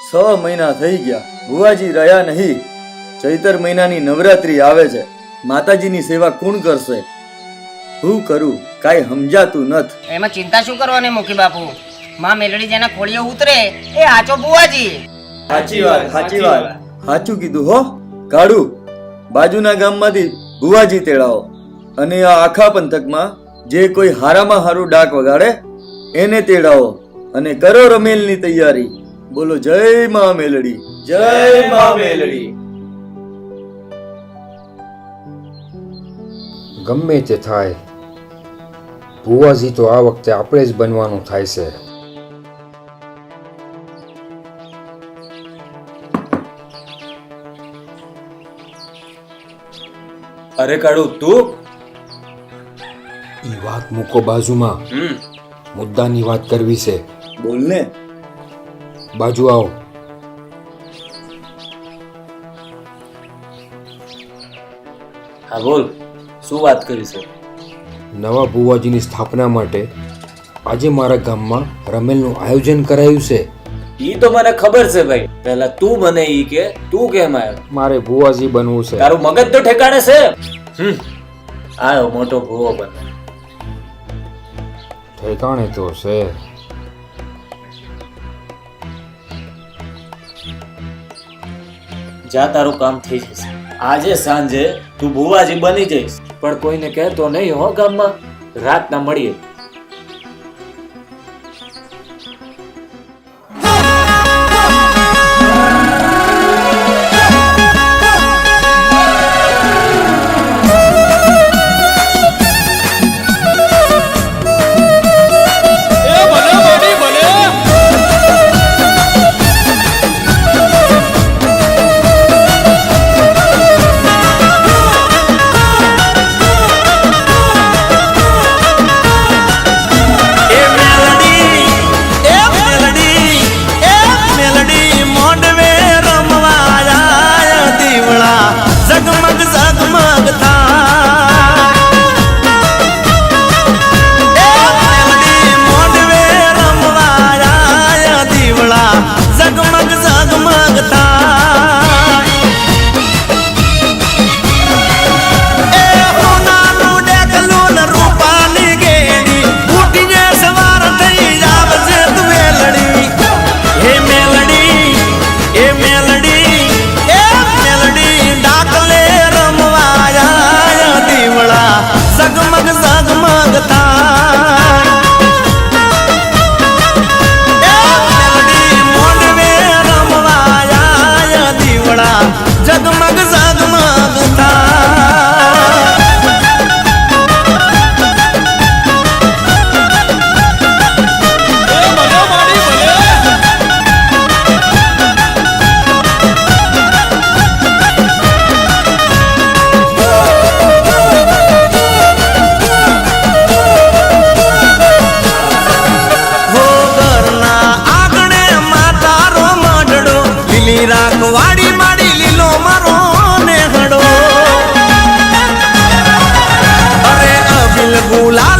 6 મહિના થઈ ગયા, ભુવાજી રહ્યા નહીં. ચૈતર મહિનાની નવરાત્રી આવે છે, માતાજીની સેવા કોણ કરશે? હું કરું, કાંઈ સમજાતું નથ. એમાં ચિંતા શું કરવાની મૂકી બાપુ? માં મેલડી જેના ખોળીઓ ઉતરે એ આચો ભુવાજી. સાચી વાત, સાચું કીધું હો. કાઢું, બાજુના ગામમાંથી ભુવાજી તેડાવો અને આ આખા પંથકમાં જે કોઈ હારામાં હારું ડાક વગાડે એને તેડાવો અને કરો રમેલની તૈયારી. બોલો જય માં મેલડી, જય માં મેલડી. ગમે તે થાય, ભુવાજી તો આ વખતે આપણે જ બનવાનું થાય છે. અરે કાળુ, તું ઈ વાત મૂકો બાજુમાં, મુદ્દાની વાત કરવી છે. બોલ ને. બાજુ આવો. હા બોલ, શું વાત કરી છે? નવા ભુવાજીની સ્થાપના માટે આજે મારા ગામમાં રમેલનું આયોજન કરાયું છે. ઈ તો મને ખબર છે ભાઈ. પહેલા તું મને ઈ કે તું કેમ આવ્યો? મારે ભુવાજી બનવું છે. તારું મગજ તો ઠેકાણે છે. આયો મોટો ભૂવો બને. ઠેકાણે તો છે. જા, તારું કામ થઈ જશે. આજે સાંજે તું ભુવાજી બની જઈશ, પણ કોઈને કહેતો નહીં હો ગામમાં. રાતના મળીએ. વાડી માડી લીલો મારો ને હડો, અરે અબિલ ગુલા